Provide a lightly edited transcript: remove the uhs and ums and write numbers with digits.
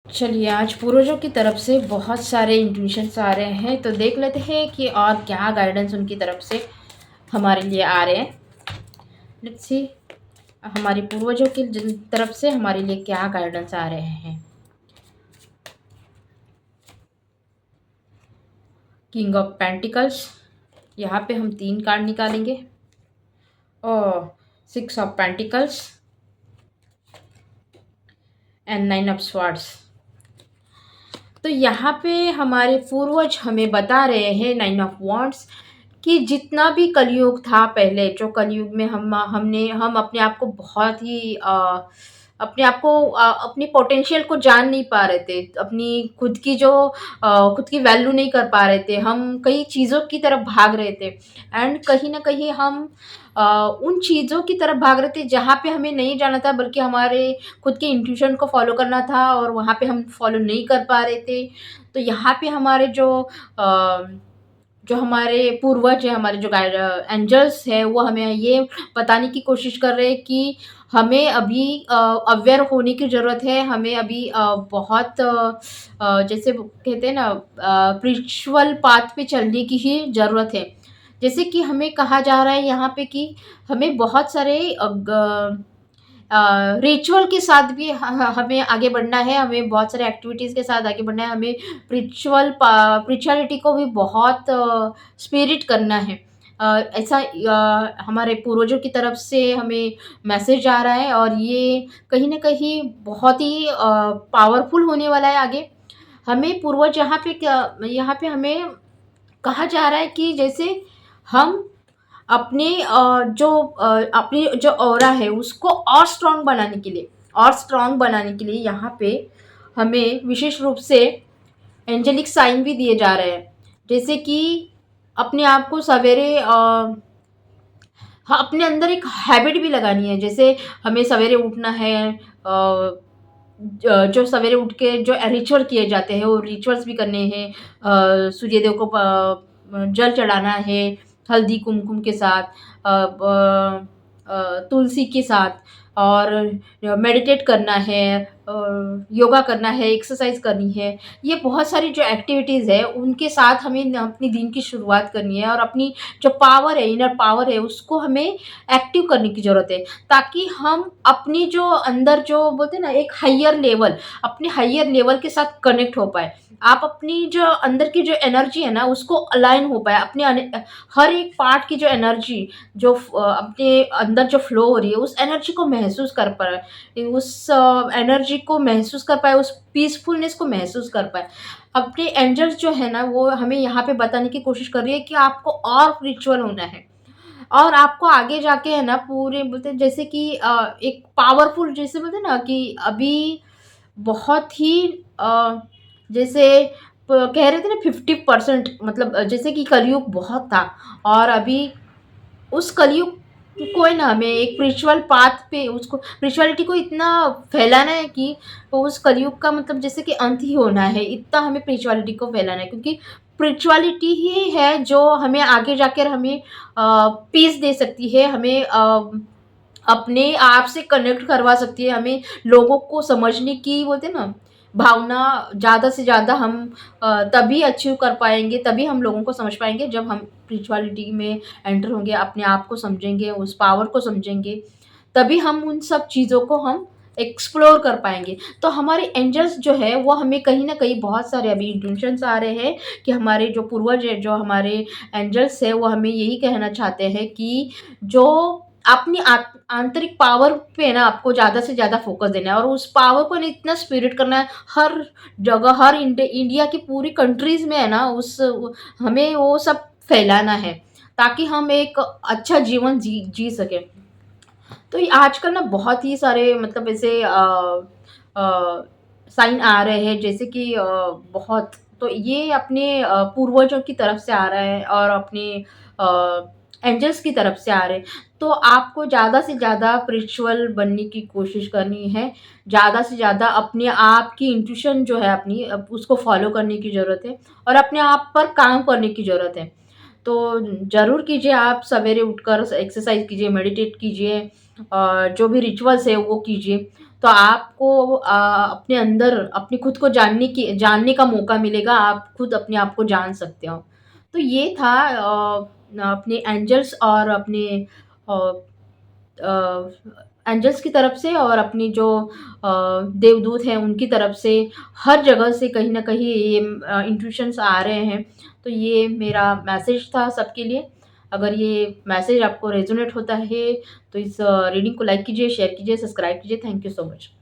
चलिए, आज पूर्वजों की तरफ से बहुत सारे इंट्यूशंस आ रहे हैं, तो देख लेते हैं कि और क्या गाइडेंस उनकी तरफ से हमारे लिए आ रहे हैं। लेट्स सी, हमारे पूर्वजों की तरफ से हमारे लिए क्या गाइडेंस आ रहे हैं। किंग ऑफ पेंटिकल्स, यहाँ पे हम 3 कार्ड निकालेंगे। और 6 of pentacles and 9 of swords. तो यहाँ पे हमारे पूर्वज हमें बता रहे हैं 9 ऑफ वॉन्ड्स कि जितना भी कलयुग था पहले, जो कलयुग में हम अपने आप को बहुत ही अपने आप को अपनी पोटेंशियल को जान नहीं पा रहे थे। अपनी खुद की वैल्यू नहीं कर पा रहे थे। हम कई चीज़ों की तरफ भाग रहे थे एंड कहीं न कहीं हम उन चीज़ों की तरफ भाग रहे थे जहाँ पे हमें नहीं जाना था, बल्कि हमारे खुद के इंट्यूशन को फ़ॉलो करना था और वहाँ पे हम फ़ॉलो नहीं कर पा रहे थे। तो यहाँ पे हमारे अ जो हमारे पूर्वज हैं, हमारे जो एंजल्स हैं, वो हमें ये बताने की कोशिश कर रहे हैं कि हमें अभी अवेयर होने की ज़रूरत है। हमें अभी बहुत जैसे वो कहते हैं ना, स्पिरिचुअल पाथ पे चलने की ही ज़रूरत है। जैसे कि हमें कहा जा रहा है यहाँ पे कि हमें बहुत सारे रिचुअल के साथ भी हमें आगे बढ़ना है, हमें बहुत सारे एक्टिविटीज़ के साथ आगे बढ़ना है, हमें स्पिरिचुअलिटी को भी बहुत स्पिरिट करना है। ऐसा हमारे पूर्वजों की तरफ से हमें मैसेज आ रहा है और ये कहीं न कहीं बहुत ही पावरफुल होने वाला है आगे। हमें पूर्वज यहाँ पे हमें कहा जा रहा है कि जैसे हम अपनी जो ऑरा है उसको और स्ट्रॉन्ग बनाने के लिए यहाँ पे हमें विशेष रूप से एंजेलिक साइन भी दिए जा रहे हैं। जैसे कि अपने आप को सवेरे हाँ, अपने अंदर एक हैबिट भी लगानी है। जैसे हमें सवेरे उठना है, जो सवेरे उठ के जो रिचुअल किए जाते हैं वो रिचुअल्स भी करने हैं। सूर्यदेव को जल चढ़ाना है हल्दी कुमकुम के साथ, तुलसी के साथ, और मेडिटेट करना है, योगा करना है, एक्सरसाइज करनी है। ये बहुत सारी जो एक्टिविटीज़ है उनके साथ हमें अपनी दिन की शुरुआत करनी है और अपनी जो पावर है, इनर पावर है, उसको हमें एक्टिव करने की ज़रूरत है, ताकि हम अपनी जो अंदर जो बोलते हैं ना, एक अपने हायर लेवल के साथ कनेक्ट हो पाए। आप अपनी जो अंदर की जो एनर्जी है ना उसको अलाइन हो पाए, हर एक पार्ट की जो एनर्जी जो अपने अंदर जो फ्लो हो रही है उस एनर्जी को महसूस कर पाए, उस एनर्जी को महसूस कर पाए, उस पीसफुलनेस को महसूस कर पाए। अपने एंजल्स जो है ना वो हमें यहाँ पे बताने की कोशिश कर रही है कि आपको और स्पिरिचुअल होना है और आपको आगे जाके है ना पूरे बोलते हैं जैसे कि एक पावरफुल, जैसे बोलते हैं ना कि अभी बहुत ही जैसे कह रहे थे ना 50%, मतलब जैसे कि कलयुग बहुत था और अभी उस कलयुग को है ना हमें एक स्पिरिचुअल पाथ पे उसको स्पिरिचुअलिटी को इतना फैलाना है कि उस कलयुग का मतलब जैसे कि अंत ही होना है, इतना हमें स्पिरिचुअलिटी को फैलाना है, क्योंकि स्पिरिचुअलिटी ही है जो हमें आगे जाकर हमें पीस दे सकती है, हमें अपने आप से कनेक्ट करवा सकती है, हमें लोगों को समझने की बोलते हैं ना भावना ज़्यादा से ज़्यादा हम तभी अचीव कर पाएँगे, तभी हम लोगों को समझ पाएँगे जब हम स्पिरिचुअलिटी में एंटर होंगे, अपने आप को समझेंगे, उस पावर को समझेंगे, तभी हम उन सब चीज़ों को हम एक्सप्लोर कर पाएँगे। तो हमारे एंजल्स जो है वो हमें कहीं न कहीं बहुत सारे अभी इंट्यूशंस आ रहे हैं कि हमारे जो पूर्वज हैं, जो हमारे एंजल्स हैं, वो हमें यही कहना चाहते हैं कि जो अपनी आंतरिक पावर पे ना आपको ज़्यादा से ज़्यादा फ़ोकस देना है और उस पावर को ना इतना स्पिरिट करना है, हर जगह, हर इंडिया की पूरी कंट्रीज़ में है ना हमें वो सब फैलाना है, ताकि हम एक अच्छा जीवन जी सकें। तो ये आजकल ना बहुत ही सारे मतलब ऐसे साइन आ रहे हैं, जैसे कि बहुत, तो ये अपने पूर्वजों की तरफ से आ रहा है और अपने एंजल्स की तरफ से आ रहे हैं। तो आपको ज़्यादा से ज़्यादा स्पिरिचुअल बनने की कोशिश करनी है, ज़्यादा से ज़्यादा अपने आप की इंट्यूशन जो है अपनी उसको फॉलो करने की ज़रूरत है और अपने आप पर काम करने की ज़रूरत है। तो ज़रूर कीजिए, आप सवेरे उठकर एक्सरसाइज कीजिए, मेडिटेट कीजिए, जो भी रिचुअल्स है वो कीजिए। तो तो आपको अपने अंदर अपनी खुद को जानने का मौका मिलेगा, आप खुद अपने आप को जान सकते हो। तो ये था अपने एंजल्स और अपने अ अ, एंजल्स की तरफ से और अपनी जो देवदूत हैं उनकी तरफ से हर जगह से कहीं न कहीं ये इंट्यूशंस आ रहे हैं। तो ये मेरा मैसेज था सबके लिए। अगर ये मैसेज आपको रेज़ोनेट होता है तो इस रीडिंग को लाइक कीजिए, शेयर कीजिए, सब्सक्राइब कीजिए। Thank you so much.